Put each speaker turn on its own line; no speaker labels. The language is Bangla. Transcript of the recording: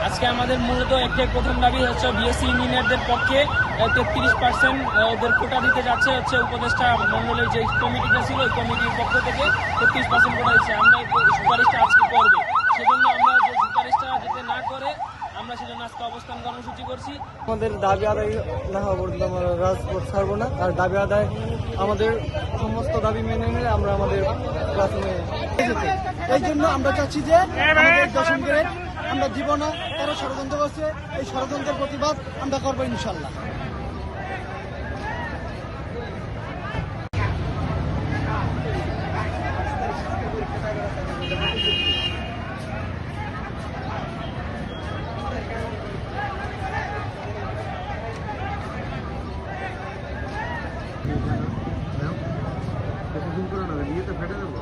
আজকে আমাদের মূলত একটাই প্রথম দাবি হচ্ছে বিএসসি ইঞ্জিনিয়ারদের পক্ষে 33% ওদের কোটা দিতে যাচ্ছে হচ্ছে উপদেষ্টা মন্ডলের যে কমিটিটা ছিল ওই কমিটির পক্ষ থেকে 33% কোটা দিচ্ছে। আমরা এই সুপারিশটা আজকে করবো, সেজন্য আমরা যে সুপারিশটা যাতে না করে আমরা সেজন্য আজকে অবস্থান কর্মসূচি করছি।
আমাদের দাবি আদায় না হওয়া পর্যন্ত আমরা রাজপথ ছাড়বো না। আর দাবি আদায় আমাদের সমস্ত দাবি মেনে নিলে আমরা আমাদের ক্লাসরুমে
এই জন্য আমরা চাচ্ছি যে আমাদের দশম গ্রেড আমরা দিব না। তারা ষড়যন্ত্র করছে, এই ষড়যন্ত্রের প্রতিবাদ আমরা করবো ইনশাল্লাহ।
ফেটে দেবো।